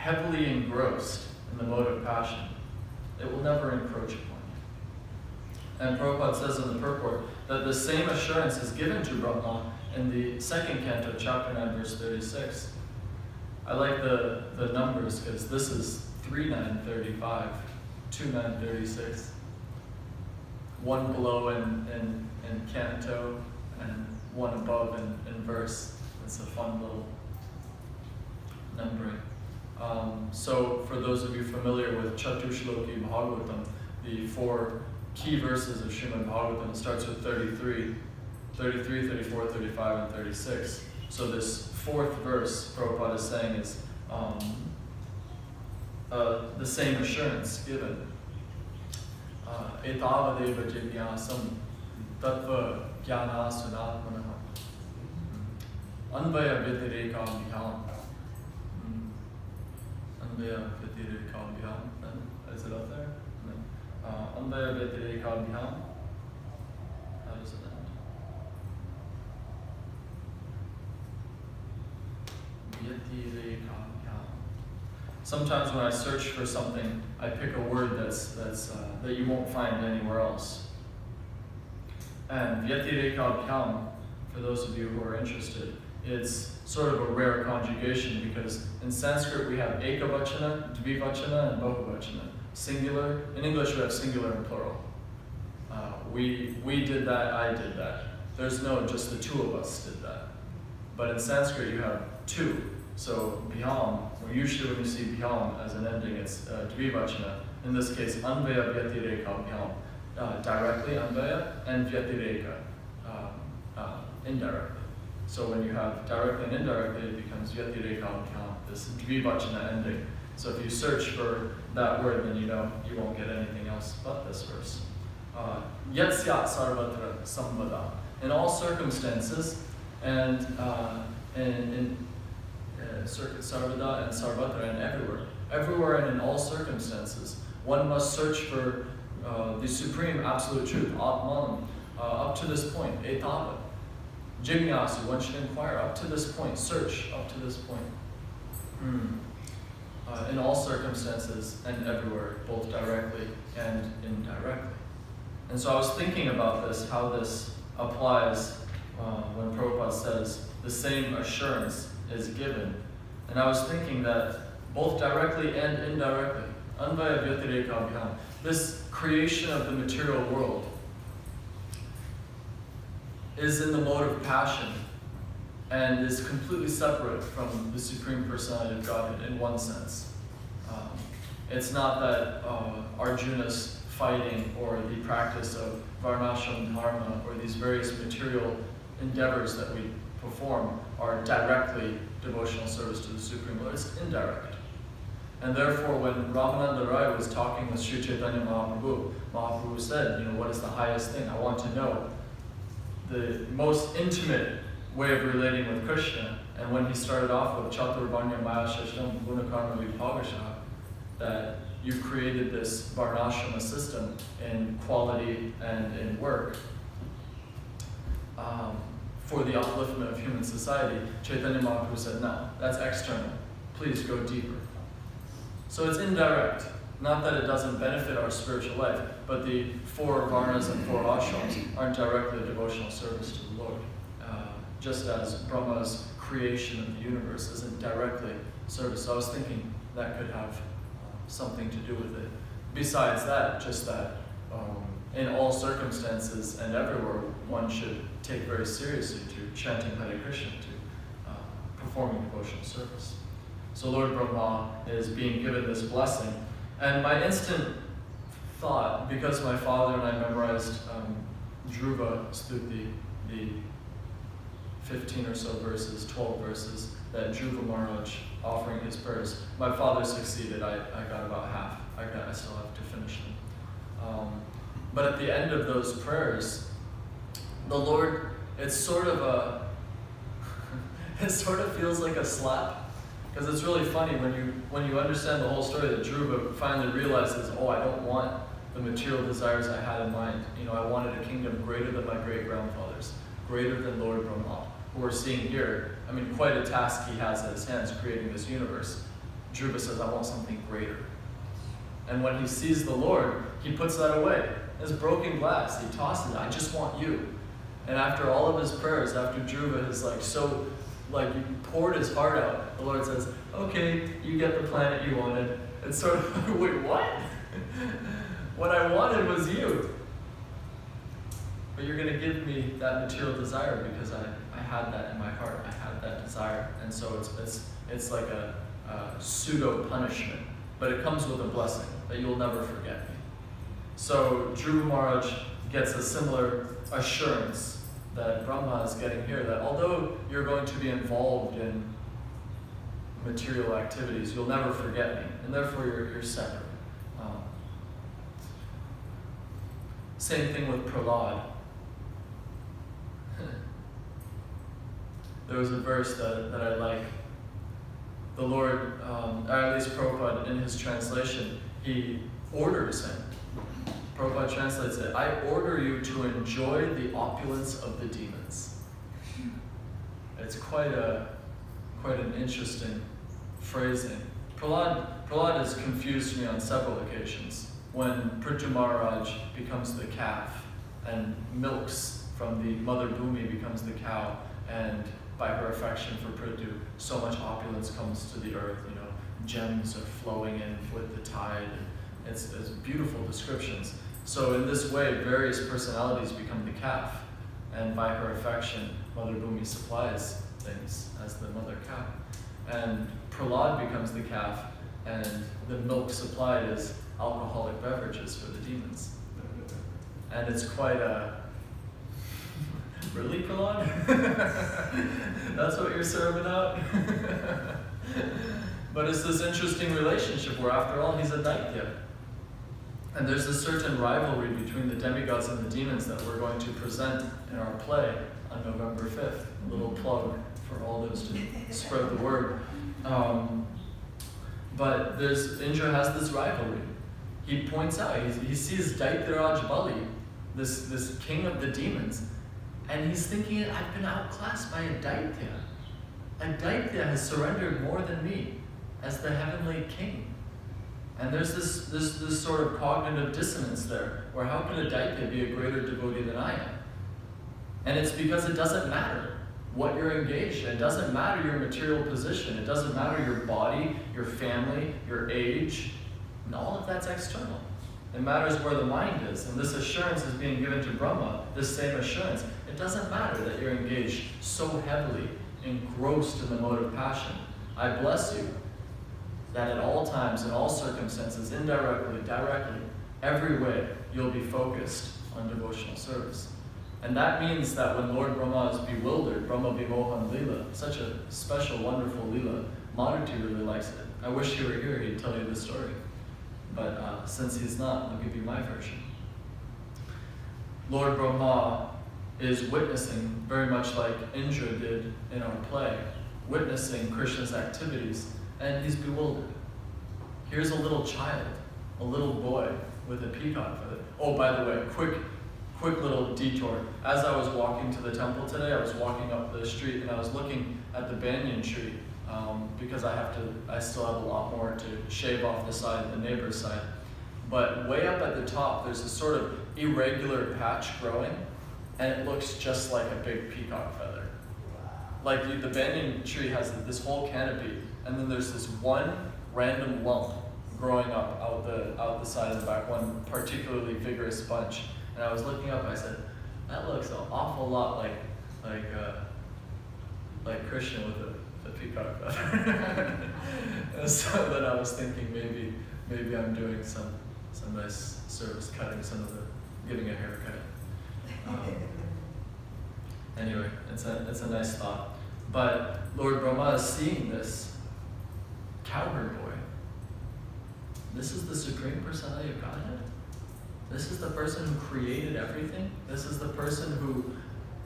heavily engrossed in the mode of passion, it will never encroach upon you. And Prabhupada says in the purport that the same assurance is given to Brahma in the second canto, chapter 9, verse 36. I like the numbers because this is 3.935, 2.936. One below in canto and one above in verse. It's a fun little numbering. So for those of you familiar with Chatushloki Bhagavatam, the 4 key verses of Srimad Bhagavatam, it starts with 33, 34, 35, and 36. So this 4th verse, Prabhupada is saying, is the same assurance given. Etavadeva jigyasam tattva jnana sunatmanaha anvaya vyatirekabhyam. Anvaya vyatirekabhyam. Is it up there? Anvaya vyatirekabhyam. How does it end? Vyatirekabhyam. Sometimes when I search for something, I pick a word that you won't find anywhere else. And Vyatireka-bhyam, for those of you who are interested, it's sort of a rare conjugation because in Sanskrit we have ekavachana, dvivachana, and bahuvachana. Singular. In English we have singular and plural. We did that, I did that. There's no, just the two of us did that. But in Sanskrit you have two. So bhyam, usually when you see bhyam as an ending, it's dvivachana. In this case, anvaya vyatireka bhyam, directly anvaya, and vyatireka, indirectly. So when you have directly and indirectly, it becomes vyatireka bhyam, this dvivachana ending. So if you search for that word, then you know you won't get anything else but this verse. Yat syat sarvatra samvada. In all circumstances, and in sarvada and sarvatra, and everywhere and in all circumstances, one must search for the supreme absolute truth, Atman, up to this point, etava. Jignasu, one should inquire up to this point, search up to this point. In all circumstances and everywhere, both directly and indirectly. And so I was thinking about this, how this applies when Prabhupada says the same assurance is given. And I was thinking that both directly and indirectly, anvaya vyatireka, this creation of the material world is in the mode of passion and is completely separate from the Supreme Personality of Godhead in one sense. It's not that Arjuna's fighting or the practice of varnashram dharma or these various material endeavors that we perform are directly devotional service to the Supreme Lord. It's indirect. And therefore, when Ramananda Rai was talking with Sri Chaitanya Mahaprabhu, Mahaprabhu said, what is the highest thing? I want to know the most intimate way of relating with Krishna. And when he started off with Chaturvarnya Maya Shasham Gunakarma Vibhagasha, that you've created this varnashrama system in quality and in work for the upliftment of human society, Chaitanya Mahaprabhu said, no, that's external. Please go deeper. So it's indirect. Not that it doesn't benefit our spiritual life, but the 4 varnas and 4 ashrams aren't directly devotional service to the Lord. Just as Brahma's creation of the universe isn't directly service. So I was thinking that could have something to do with it. Besides that, just that in all circumstances and everywhere, one should take very seriously to chanting Hare Krishna, to performing devotional service. So Lord Brahma is being given this blessing. And my instant thought, because my father and I memorized Dhruva Stuti, the 15 or so verses, 12 verses, that Dhruva Maharaj offering his prayers. My father succeeded. I got about half. I still have to finish them. But at the end of those prayers, the Lord, it's sort of it sort of feels like a slap. Because it's really funny when you understand the whole story that Dhruva finally realizes, oh, I don't want the material desires I had in mind. I wanted a kingdom greater than my great-grandfathers, greater than Lord Brahma, who we're seeing here. Quite a task he has at his hands creating this universe. Dhruva says, I want something greater. And when he sees the Lord, he puts that away. His broken glass, he tosses it. I just want you. And after all of his prayers, after Dhruva has he poured his heart out, the Lord says, okay, you get the planet you wanted. It's sort of, wait, what? What I wanted was you. But you're going to give me that material desire because I had that in my heart. I had that desire. And so it's like a pseudo punishment. But it comes with a blessing that you'll never forget me. So Dhruva Maharaj gets a similar assurance that Brahma is getting here, that although you're going to be involved in material activities, you'll never forget me, and therefore you're separate. Same thing with Prahlad. There was a verse that I like. The Lord, or at least Prabhupada in his translation, he orders him. Prabhupada translates it, I order you to enjoy the opulence of the demons. It's quite an interesting phrasing. Prahlad has confused me on several occasions. When Prithu Maharaj becomes the calf and milks from the mother Bhumi becomes the cow, and by her affection for Prithu, so much opulence comes to the earth, gems are flowing in with the tide. It's beautiful descriptions. So in this way, various personalities become the calf, and by her affection, Mother Bhumi supplies things as the mother cow. And Prahlad becomes the calf, and the milk supplied is alcoholic beverages for the demons. And it's quite a, really, Prahlad? That's what you're serving out? But it's this interesting relationship where after all, he's a Daitya. And there's a certain rivalry between the demigods and the demons that we're going to present in our play on November 5th. A little plug for all those to spread the word. But Indra has this rivalry. He points out, he sees Daityaraj Bali, this king of the demons, and he's thinking, I've been outclassed by a Daitya. A Daitya has surrendered more than me as the heavenly king. And there's this sort of cognitive dissonance there, where how can a Daitya be a greater devotee than I am? And it's because it doesn't matter what you're engaged in. It doesn't matter your material position. It doesn't matter your body, your family, your age, and all of that's external. It matters where the mind is, and this assurance is being given to Brahma, this same assurance. It doesn't matter that you're engaged so heavily, engrossed in the mode of passion. I bless you that at all times, in all circumstances, indirectly, directly, every way, you'll be focused on devotional service. And that means that when Lord Brahma is bewildered, Brahma Vimohan Lila, such a special, wonderful Lila, Madhuti really likes it. I wish he were here, he'd tell you the story. But since he's not, I'll give you my version. Lord Brahma is witnessing, very much like Indra did in our play, witnessing Krishna's activities, and he's bewildered. Here's a little child, a little boy with a peacock feather. Oh, by the way, quick little detour. As I was walking to the temple today, I was walking up the street and I was looking at the banyan tree because I still have a lot more to shave off the side, the neighbor's side. But way up at the top, there's a sort of irregular patch growing, and it looks just like a big peacock feather. Like the banyan tree has this whole canopy, and then there's this one random lump growing up out the side and the back, one particularly vigorous bunch. And I was looking up, I said, that looks an awful lot like Krishna with the peacock feather. And so then I was thinking maybe I'm doing some nice service, cutting giving a haircut. Anyway, it's a nice thought. But Lord Brahma is seeing this cowherd boy. This is the Supreme Personality of Godhead. This is the person who created everything. This is the person who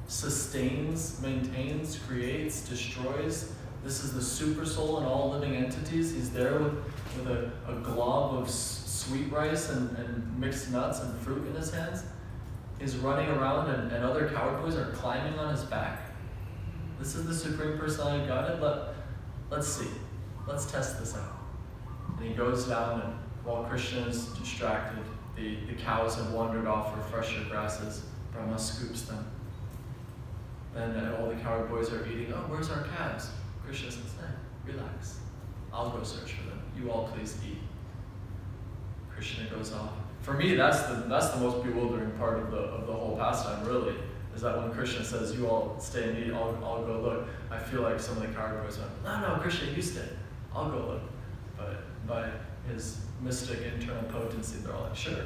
sustains, maintains, creates, destroys. This is the super soul in all living entities. He's there with a glob of sweet rice and mixed nuts and fruit in his hands. He's running around and other cowherd boys are climbing on his back. This is the Supreme Personality of Godhead. Let's see. Let's test this out. he goes down, and while Krishna is distracted, the cows have wandered off for fresher grasses. Brahma scoops them. Then all the cowherd boys are eating. Oh, where's our calves? Krishna says, relax. I'll go search for them. You all please eat. Krishna goes off. For me, that's the most bewildering part of the whole pastime, really, is that when Krishna says, you all stay and eat, I'll go look. I feel like some of the cowherd boys went, no, Krishna, you stay. I'll go look. But by his mystic internal potency, they're all like, sure.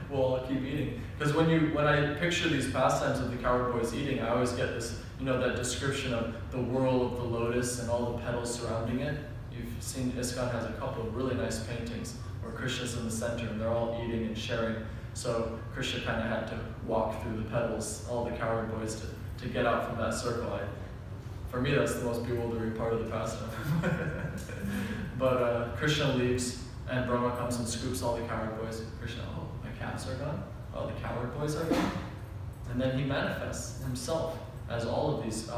We'll all keep eating. Because when I picture these pastimes of the cowherd boys eating, I always get this, that description of the whirl of the lotus and all the petals surrounding it. You've seen Iskcon has a couple of really nice paintings where Krishna's in the center and they're all eating and sharing. So Krishna kind of had to walk through the petals, all the cowherd boys, to get out from that circle. For me, that's the most bewildering part of the pastime. But Krishna leaves, and Brahma comes and scoops all the cowherd boys. Krishna, oh, my calves are gone? Oh, the cowherd boys are gone? And then he manifests himself as all of these,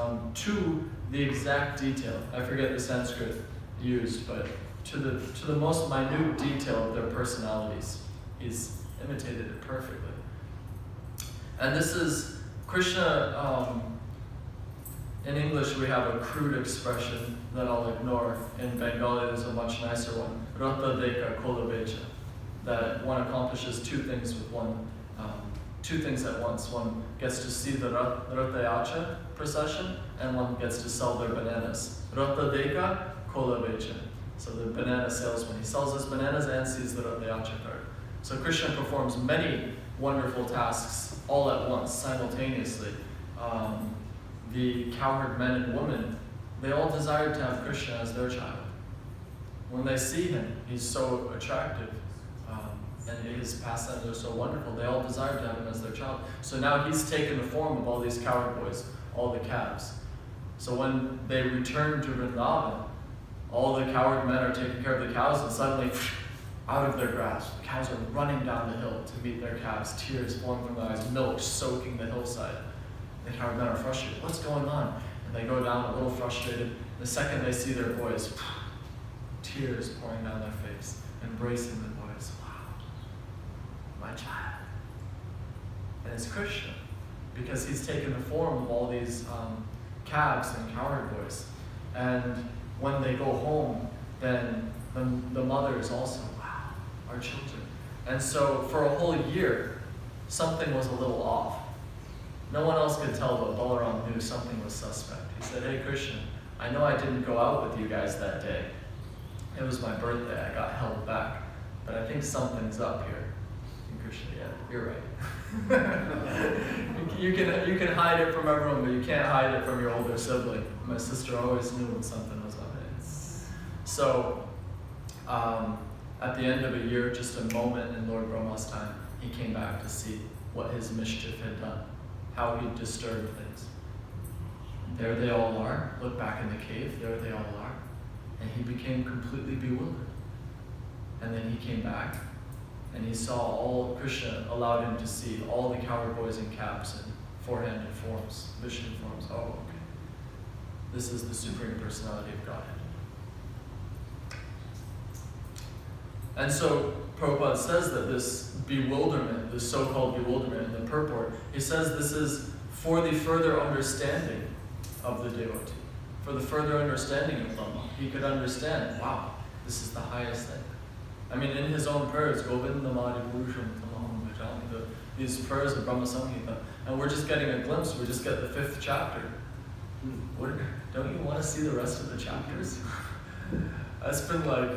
to the exact detail. I forget the Sanskrit used, but to the most minute detail of their personalities. He's imitated it perfectly. And this is, Krishna, in English we have a crude expression that I'll ignore. In Bengali there's a much nicer one, Rata Deka Kolavecha, that one accomplishes two things at once. One gets to see the Rathayacha procession, and one gets to sell their bananas. Rata Deka Kolavecha. So the banana salesman, he sells his bananas and sees the Rathayacha card. So Krishna performs many wonderful tasks all at once, simultaneously. The cowherd men and women, they all desired to have Krishna as their child. When they see him, he's so attractive, and his pastimes are so wonderful, they all desired to have him as their child. So now he's taken the form of all these cowherd boys, all the calves. So when they return to Vrindavan, all the cowherd men are taking care of the cows, and suddenly, out of their grasp, the cows are running down the hill to meet their calves, tears flowing from their eyes, milk soaking the hillside. The cowherd men are frustrated. What's going on? And they go down a little frustrated. The second they see their boys, tears pouring down their face, embracing the boys. Wow, my child. And it's Krishna, because he's taken the form of all these calves and cowherd boys. And when they go home, then the mother is also, wow, our children. And so for a whole year, something was a little off. No one else could tell, but Balaram knew something was suspect. He said, hey Krishna, I know I didn't go out with you guys that day. It was my birthday, I got held back. But I think something's up here. And Krishna, yeah, you're right. you can hide it from everyone, but you can't hide it from your older sibling. My sister always knew when something was up. So, at the end of a year, just a moment in Lord Brahma's time, he came back to see what his mischief had done, how he disturbed things. There they all are. Look back in the cave, there they all are. And he became completely bewildered. And then he came back, and he saw all, Krishna allowed him to see all the cowherd boys in caps and four-handed forms, Vishnu forms. Oh, okay. This is the Supreme Personality of Godhead. And so Prabhupada says that this bewilderment, this so-called bewilderment in the purport, he says this is for the further understanding of the devotee, for the further understanding of Brahma. He could understand, wow, this is the highest thing. I mean, in his own prayers, Govindamadi Purusham Tamaham Bhajami, these prayers of Brahma Samhita, and we're just getting a glimpse, we just get the 5th chapter. Don't you want to see the rest of the chapters? That's been like,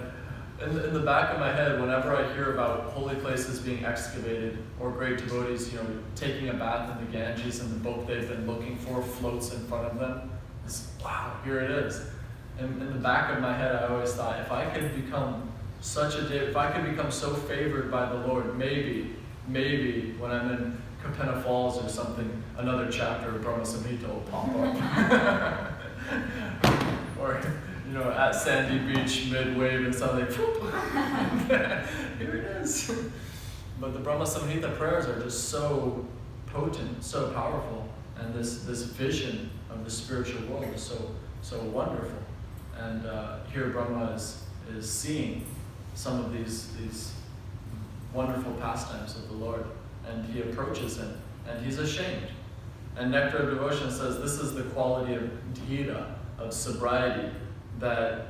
in the back of my head, whenever I hear about holy places being excavated, or great devotees, taking a bath in the Ganges and the boat they've been looking for floats in front of them, it's, wow, here it is. And in the back of my head, I always thought, if I could become if I could become so favored by the Lord, maybe when I'm in Kapena Falls or something, another chapter of Brahma Samhita will pop up. Or at Sandy Beach, mid-wave, and suddenly, here it is. But the Brahma Samhita prayers are just so potent, so powerful, and this vision of the spiritual world is so wonderful. And here Brahma is seeing some of these wonderful pastimes of the Lord, and he approaches him, and he's ashamed. And Nectar of Devotion says this is the quality of dhira, of sobriety, that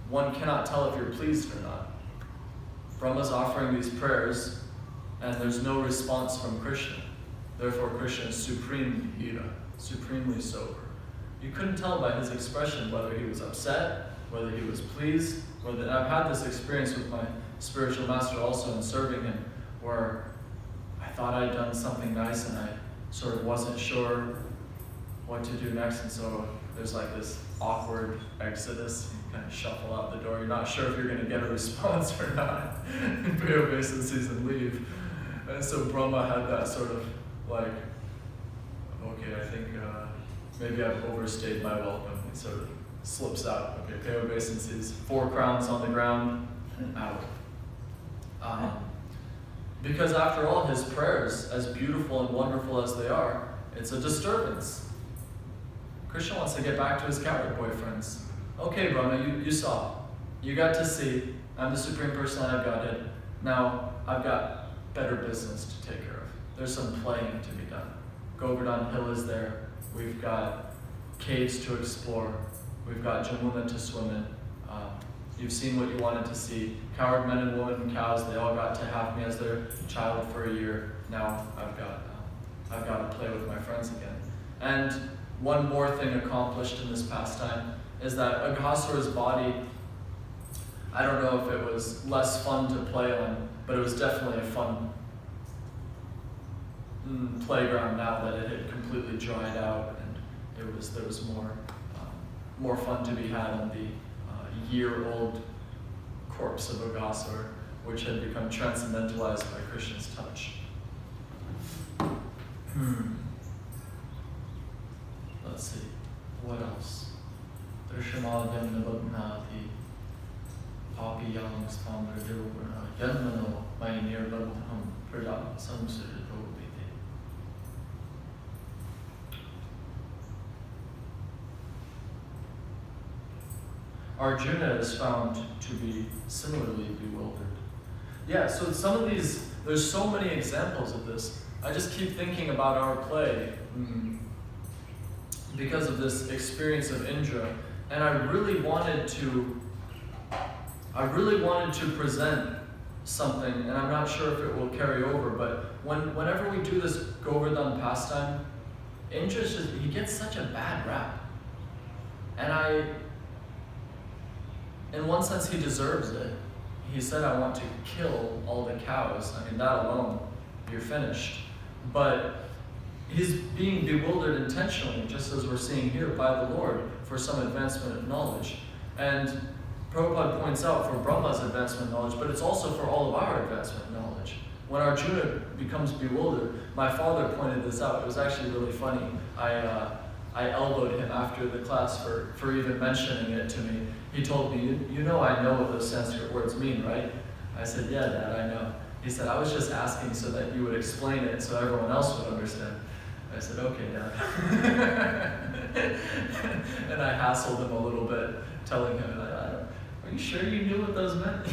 one cannot tell if you're pleased or not. Brahma's offering these prayers, and there's no response from Krishna. Therefore, Krishna is supreme dhira, supremely sober. You couldn't tell by his expression whether he was upset, whether he was pleased, whether. I've had this experience with my spiritual master also in serving him, where I thought I'd done something nice and I sort of wasn't sure what to do next, and so there's like this awkward exodus. You kind of shuffle out the door. You're not sure if you're going to get a response or not. And pay obeisances and leave. And so Brahma had that sort of like, okay, I think maybe I've overstayed my welcome. He sort of slips out. Okay, pay obeisances, 4 crowns on the ground, out. Because after all, his prayers, as beautiful and wonderful as they are, it's a disturbance. Krishna wants to get back to his coward boyfriends. Okay, Brahma, you saw. You got to see. I'm the Supreme Personality of Godhead. Now, I've got better business to take care of. There's some playing to be done. Govardhan Hill is there. We've got caves to explore. We've got Jamuna to swim in. You've seen what you wanted to see. Coward men and women and cows, they all got to have me as their child for a year. Now I've got to play with my friends again. And one more thing accomplished in this pastime is that Aghasura's body, I don't know if it was less fun to play on, but it was definitely a fun playground now that it had completely dried out, and there was more fun to be had on the year-old corpse of Aghasura, which had become transcendentalized by Krishna's touch. Let's see, what else? Drishamadhyam nabadnati papiyam spamradurvana yanmano mainirvadham pradam samsirito vide. Arjuna is found to be similarly bewildered. Yeah, so some of these, there's so many examples of this. I just keep thinking about our play because of this experience of Indra, and I really wanted to present something, and I'm not sure if it will carry over, but whenever we do this Govardhan pastime, Indra's he gets such a bad rap. And in one sense, he deserves it. He said, I want to kill all the cows. I mean, that alone, you're finished. But he's being bewildered intentionally, just as we're seeing here, by the Lord for some advancement of knowledge. And Prabhupada points out for Brahma's advancement of knowledge, but it's also for all of our advancement of knowledge. When Arjuna becomes bewildered, my father pointed this out. It was actually really funny. I elbowed him after the class for even mentioning it to me. He told me, you know I know what those Sanskrit words mean, right? I said, yeah, Dad, I know. He said, I was just asking so that you would explain it so everyone else would understand. I said, okay, Dad. And I hassled him a little bit, telling him, are you sure you knew what those meant?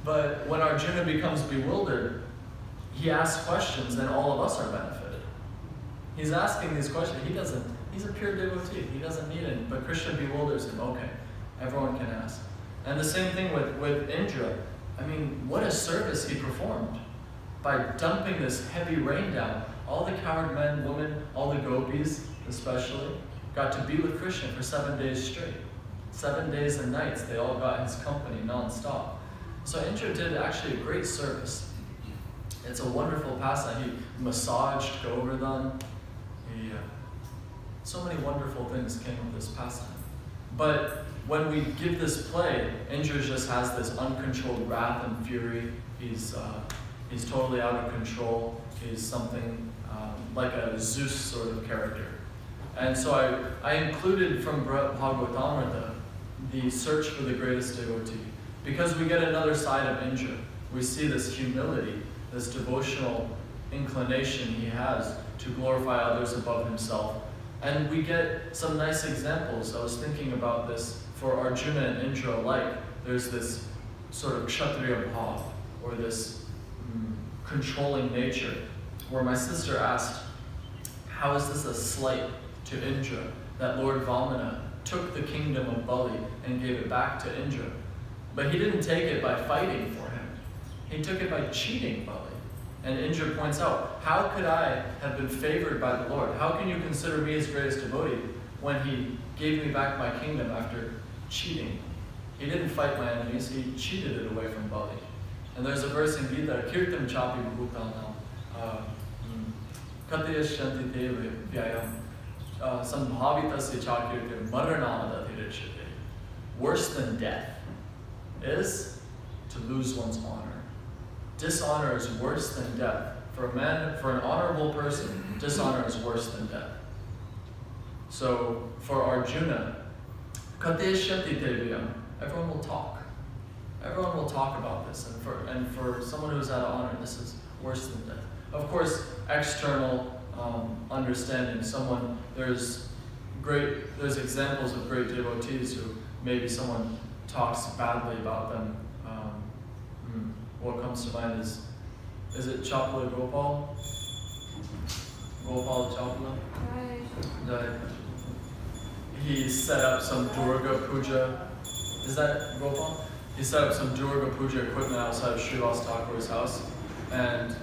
But when Arjuna becomes bewildered, he asks questions and all of us are benefited. He's asking these questions. He's a pure devotee. He doesn't need it, but Krishna bewilders him. Okay, everyone can ask. And the same thing with Indra. I mean, what a service he performed by dumping this heavy rain down. All the coward men, women, all the gopis especially, got to be with Krishna for 7 days straight. 7 days and nights, they all got his company non-stop. So Indra did actually a great service. It's a wonderful pastime. He massaged Govardhan. So many wonderful things came of this pastime. But when we give this play, Indra just has this uncontrolled wrath and fury. He's totally out of control. He's something like a Zeus sort of character. And so I included from Bhagavatam the search for the greatest devotee, because we get another side of Indra. We see this humility, this devotional inclination he has to glorify others above himself. And we get some nice examples. I was thinking about this for Arjuna and Indra alike, there's this sort of kshatriya bhav, or this controlling nature, where my sister asked, how is this a slight to Indra, that Lord Vamana took the kingdom of Bali and gave it back to Indra? But he didn't take it by fighting for him. He took it by cheating Bali. And Indra points out, how could I have been favored by the Lord? How can you consider me his greatest devotee when he gave me back my kingdom after cheating? He didn't fight my enemies, he cheated it away from Bali. And there's a verse in Gita, Kirtam Chapi Bhutanam, Kataya Shanti Deva Vyayam, Sambhavitasya Chakirtam, Maranamada Tirishite. Worse than death is to lose one's honor. Dishonor is worse than death. For an honorable person, dishonor is worse than death. So for Arjuna, Kateshyati Devyam, everyone will talk. Everyone will talk about this. And for someone who's out of honor, this is worse than death. Of course, external understanding. There's examples of great devotees who maybe someone talks badly about them. What comes to mind is it Chapala Gopal? Gopal Chapala? Right. He set up some Durga Puja. Is that Gopal? He set up some Durga Puja equipment outside of Srivas Thakur's house. And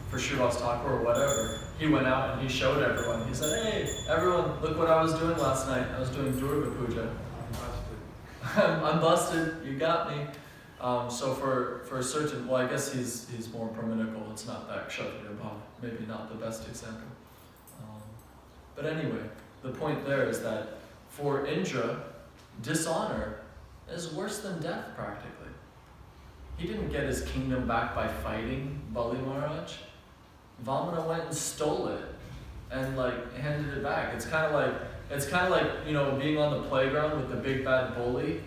for Srivas Thakur or whatever, he went out and he showed everyone. He said, hey, everyone, look what I was doing last night. I was doing Durga Puja. I'm busted. You got me. So for certain, well, I guess he's more Brahminical. It's not that Kshatriya Bhav. Maybe not the best example. But anyway, the point there is that for Indra, dishonor is worse than death practically. He didn't get his kingdom back by fighting Bali Maharaj. Vamana went and stole it and handed it back. It's kind of like being on the playground with the big bad bully,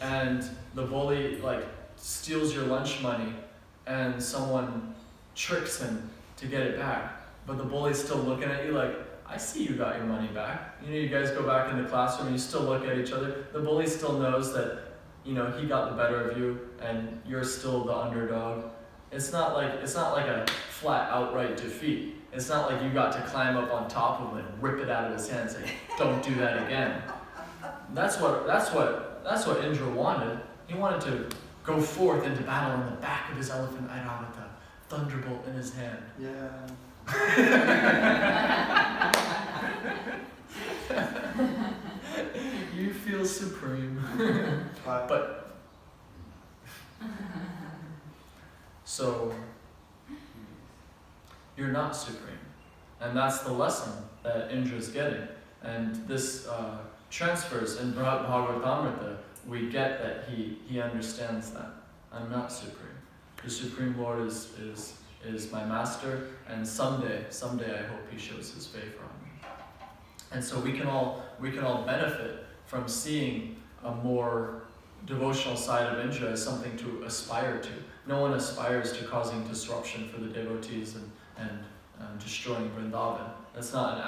and the bully steals your lunch money, and someone tricks him to get it back. But the bully's still looking at you like, I see you got your money back. You guys go back in the classroom and you still look at each other. The bully still knows that he got the better of you and you're still the underdog. It's not like a flat outright defeat. It's not like you got to climb up on top of him and rip it out of his hand and say, don't do that again. That's what Indra wanted. He wanted to go forth into battle on the back of his elephant Airavata, thunderbolt in his hand. Yeah. You feel supreme. But so you're not supreme. And that's the lesson that Indra's getting. And this transfers in Bhagavatamrita. We get that he understands that. I'm not supreme. The Supreme Lord is my master, and someday I hope he shows his favor on me. And so we can all benefit from seeing a more devotional side of Indra as something to aspire to. No one aspires to causing disruption for the devotees and destroying Vrindavan. That's not an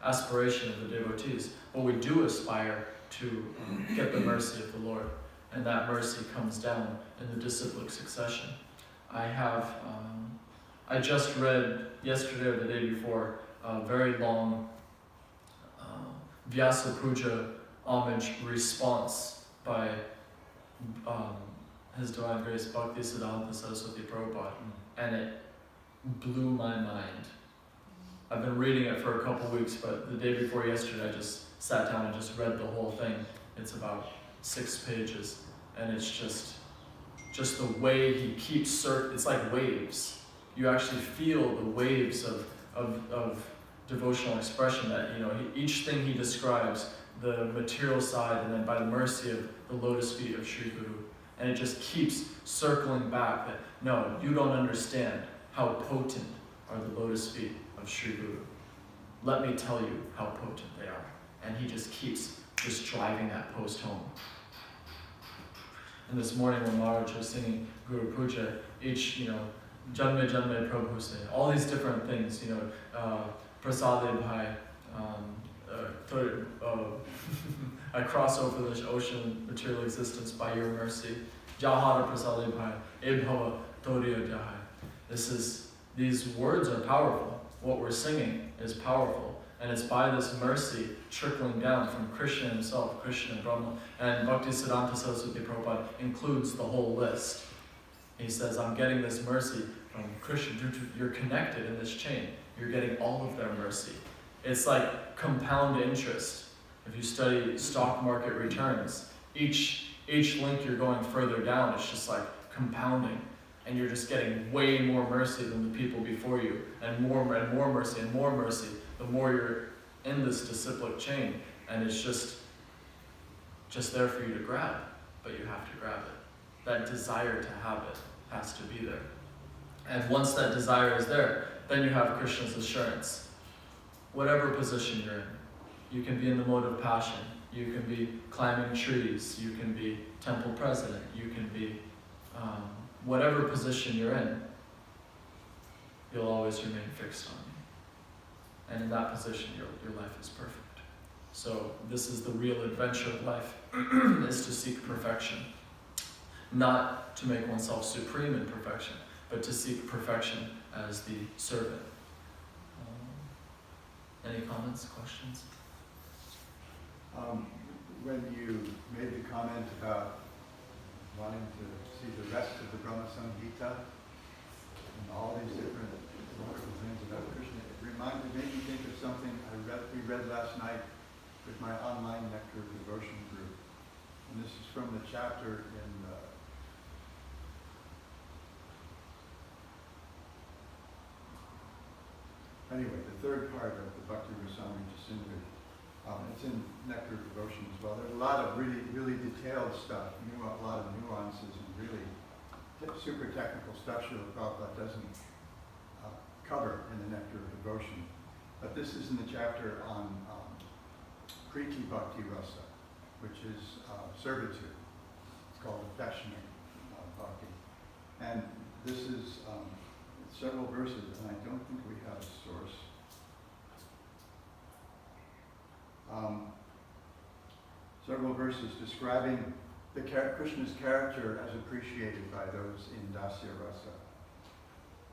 aspiration of the devotees. But we do aspire to get the mercy of the Lord. And that mercy comes down in the disciplic succession. I just read yesterday or the day before a very long Vyasa Puja homage response by His Divine Grace Bhakti Siddhanta Saraswati Prabhupada, and it blew my mind. I've been reading it for a couple weeks, but the day before yesterday I just sat down and just read the whole thing. It's about 6 pages, and it's just the way he keeps it's like waves. You actually feel the waves of devotional expression that, each thing he describes, the material side, and then by the mercy of the lotus feet of Sri Guru. And it just keeps circling back that, no, you don't understand how potent are the lotus feet of Sri Guru. Let me tell you how potent they are. And he just keeps driving that post home. And this morning when Maharaj was singing Guru Puja, each, Janme Janme Prabhu se, all these different things, Prasade Bhai, I cross over this ocean material existence by your mercy. Jahara prasade bhai, ebhava toriya jahai. These words are powerful. What we're singing is powerful. And it's by this mercy trickling down from Krishna himself, Krishna and Brahma. And Bhaktisiddhanta Saraswati Prabhupada includes the whole list. He says, I'm getting this mercy from Krishna. You're connected in this chain. You're getting all of their mercy. It's like compound interest. If you study stock market returns, each link you're going further down, it's just like compounding. And you're just getting way more mercy than the people before you. And more mercy and more mercy, the more you're in this disciplic chain. And it's just there for you to grab. But you have to grab it. That desire to have it has to be there. And once that desire is there, then you have Krishna's assurance. Whatever position you're in, you can be in the mode of passion, you can be climbing trees, you can be temple president, you can be whatever position you're in, you'll always remain fixed on me. And in that position, your life is perfect. So this is the real adventure of life, is to seek perfection. Not to make oneself supreme in perfection, but to seek perfection as the servant. Any comments, questions? When you made the comment about wanting to see the rest of the Brahma Samhita and all these different wonderful things about Krishna, it made me think of something we read last night with my online Nectar of Devotion group. And this is from the chapter in anyway, the third part of the Bhakti Rasamrita Sindhu. It's in Nectar of Devotion as well. There's a lot of really, really detailed stuff, a lot of nuances and really super technical stuff Srila Prabhupada doesn't cover in the Nectar of Devotion. But this is in the chapter on Priti Bhakti Rasa, which is servitude. It's called affectionate bhakti. And this is several verses, and I don't think we have a source. Several verses describing Krishna's character as appreciated by those in Dasya Rasa.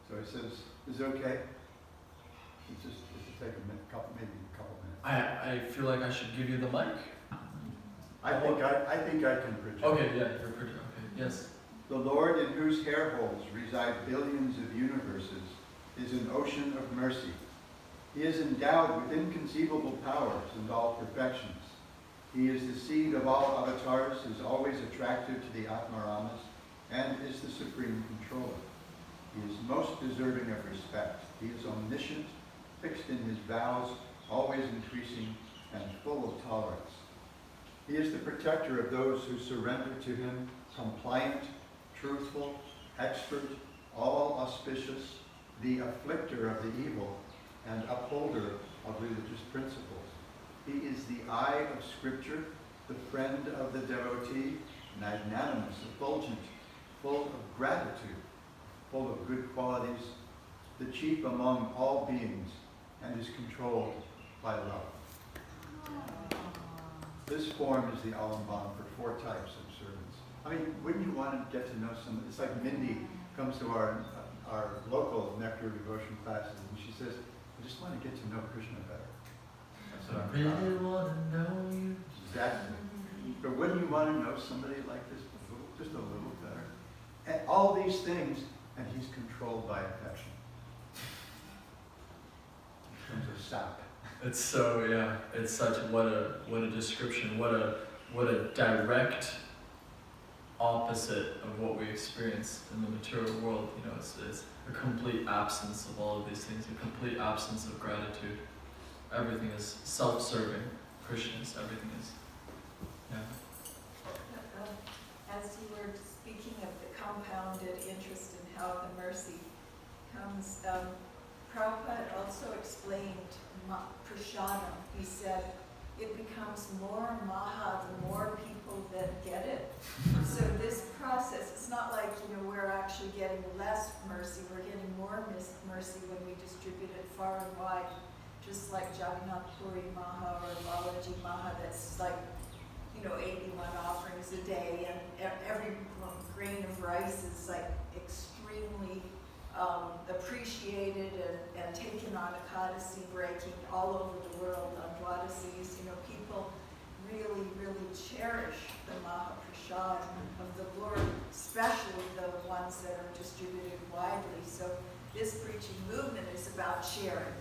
So he says, is it okay? It's just take maybe a couple minutes. I feel like I should give you the mic. I think I can project. Okay, yeah, you're project. Okay, yes. The Lord in whose hair holes reside billions of universes is an ocean of mercy. He is endowed with inconceivable powers and all perfections. He is the seed of all avatars, is always attractive to the Atmaramas, and is the supreme controller. He is most deserving of respect. He is omniscient, fixed in his vows, always increasing, and full of tolerance. He is the protector of those who surrender to him, compliant, truthful, expert, all auspicious, the afflicter of the evil, and upholder of religious principles. He is the eye of Scripture, the friend of the devotee, magnanimous, effulgent, full of gratitude, full of good qualities, the chief among all beings, and is controlled by love. This form is the Alamban for 4 types of servants. I mean, wouldn't you want to get to know somebody? It's like Mindy comes to our local Nectar Devotion classes, and she says, I just want to get to know Krishna better. I really want to know you. Exactly. But wouldn't you want to know somebody like this just a little better? And all these things, and he's controlled by affection. In terms of sap. It's so, yeah, it's such, what a description, what a direct opposite of what we experience in the material world. You know, it's a complete absence of all of these things, a complete absence of gratitude. Everything is self-serving. Krishna's, everything is, yeah. As you were speaking of the compounded interest in how the mercy comes, Prabhupada also explained prasadam. He said, it becomes more maha the more people that get it. So this process, it's not like, we're actually getting less mercy, we're getting more mercy when we distribute it far and wide. Just like Jagannath Puri Maha or Balaji Maha, that's like 81 offerings a day, and every grain of rice is like extremely appreciated and taken on Ekadasi breaking all over the world on Dwadasis. People really, really cherish the Mahaprasad of the Lord, especially the ones that are distributed widely. So this preaching movement is about sharing.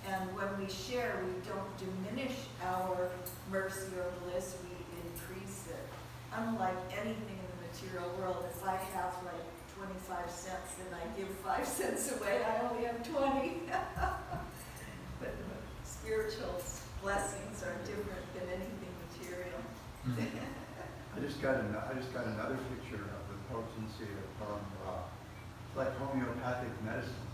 And when we share, we don't diminish our mercy or bliss, we increase it. Unlike anything in the material world, if I have like 25 cents and I give 5 cents away, I only have 20. But spiritual blessings are different than anything material. I just got another picture of the potency of Parampara. It's like homeopathic medicine.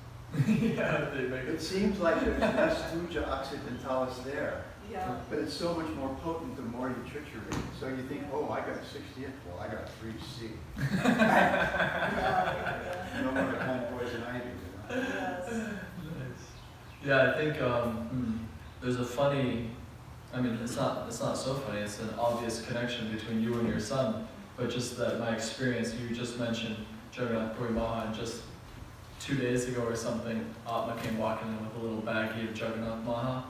Yeah, they make It seems like there's less Stuja Occidentalis there. Yeah. But it's so much more potent the more you triturate. So you think, oh, I got 60th, well, I got 3C. Yeah. No more kind of poison ivy, Yes. Nice. Yeah, I think there's a funny, it's not so funny, it's an obvious connection between you and your son, but just that my experience, you just mentioned Jagannath Puri Maha, and just 2 days ago or something, Atma came walking in with a little baggie of Jagannath Maha,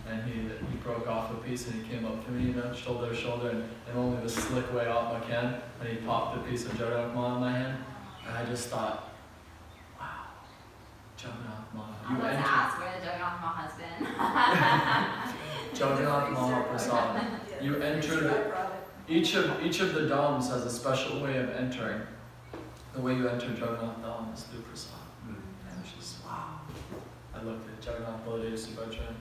and he broke off a piece and he came up to me, shoulder to shoulder, and in only the slick way Atma can, and he popped a piece of Jagannath Maha in my hand, and I just thought, wow, Jagannath Maha. I'm about to ask where the Jagannath Maha's been. Jagannath Maha Prasad. You entered, each of the Dhams has a special way of entering. The way you enter Jagannath Dham is through Prasad. And it's just, wow. I looked at Jagannath Baladev Subhadra and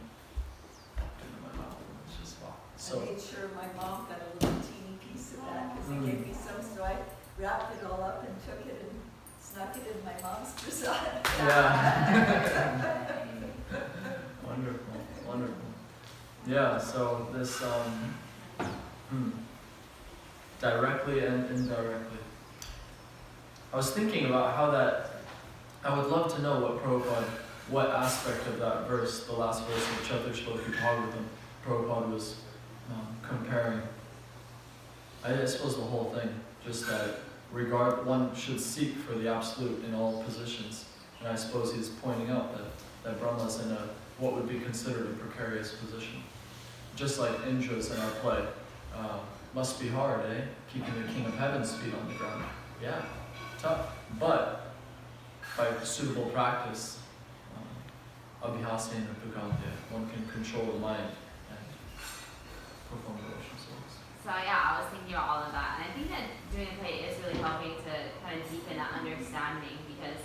popped into my mouth, and it's just, wow. I made sure my mom got a little teeny piece of that because they gave me some, so I wrapped it all up and took it and snuck it in my mom's prasad. Yeah. Wonderful, wonderful. Yeah, so this, directly and indirectly. I was thinking about how that, I would love to know what aspect of that verse, the last verse of Chaturshloki Bhagavatam, Prabhupada was comparing. I suppose the whole thing, just that one should seek for the absolute in all positions. And I suppose he's pointing out that Brahma's in what would be considered a precarious position. Just like Indra's in our play. Must be hard, eh? Keeping the King of Heaven's feet on the ground. Yeah, tough. But by suitable practice, abhyasyena pukante, one can control the mind and perform devotional service. So yeah, I was thinking about all of that, and I think that doing the play is really helping to kind of deepen that understanding, because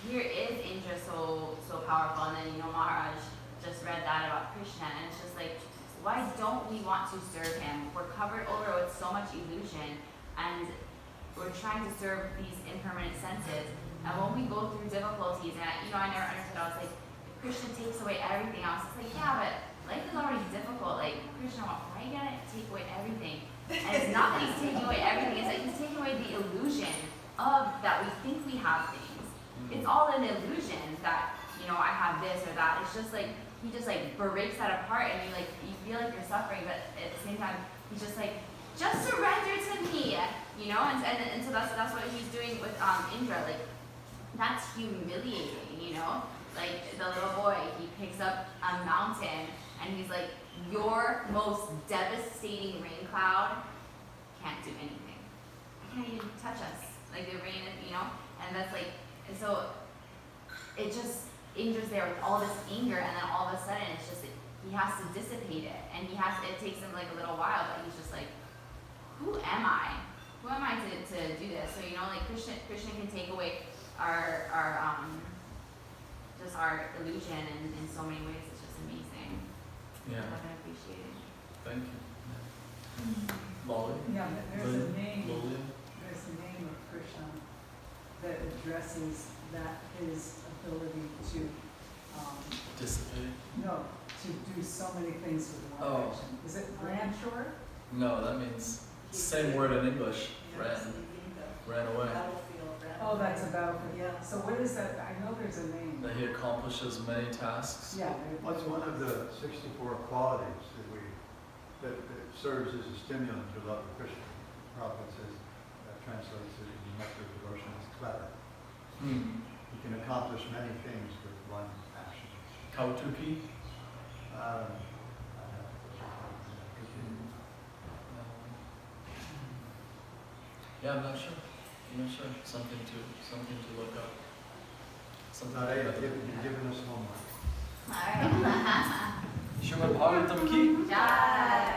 here is Indra so powerful, and then Maharaj just read that about Krishna, and it's just like, why don't we want to serve him? We're covered over with so much illusion, and we're trying to serve these impermanent senses. And when we go through difficulties, and I never understood, I was like, if Krishna takes away everything, I was just like, yeah, but life is already difficult. Like, Krishna, why are you gonna take away everything? And it's not that he's taking away everything, it's like he's taking away the illusion of that we think we have things. It's all an illusion that, I have this or that. It's just like, he just like breaks that apart, and you feel like you're suffering, but at the same time, he's just like, just surrender to me, and so that's what he's doing with Indra. Like, that's humiliating, like the little boy, he picks up a mountain and he's like, your most devastating rain cloud can't do anything. It can't even touch us. Like the rain, and that's like, and so it just, Indra's there with all this anger, and then all of a sudden it's just, he has to dissipate it, and it takes him like a little while, but he's just like, who am I? Who am I to do this? So, like Krishna can take away our just our illusion in so many ways. It's just amazing. Yeah. I can appreciate it. Thank you. Molly? Yeah, there's a name Lillian? of Krishna that addresses his ability to Dissipate? to do so many things with one Oh. action. Is it ranchor? No, that means same word in English. Ran away. Oh, that's about it. Yeah. So what is that? I know there's a name. That he accomplishes many tasks. Yeah. What's one of the 64 qualities that serves as a stimulant to love of Krishna. Prabhupada says, translates it in nectar of devotion as clever. You can accomplish many things with one action. Kautuki? Yeah, I'm not sure. Something to look up. Something Not to you've look up. given us homework. Alright. Srimad Bhagavatam ki? Jai.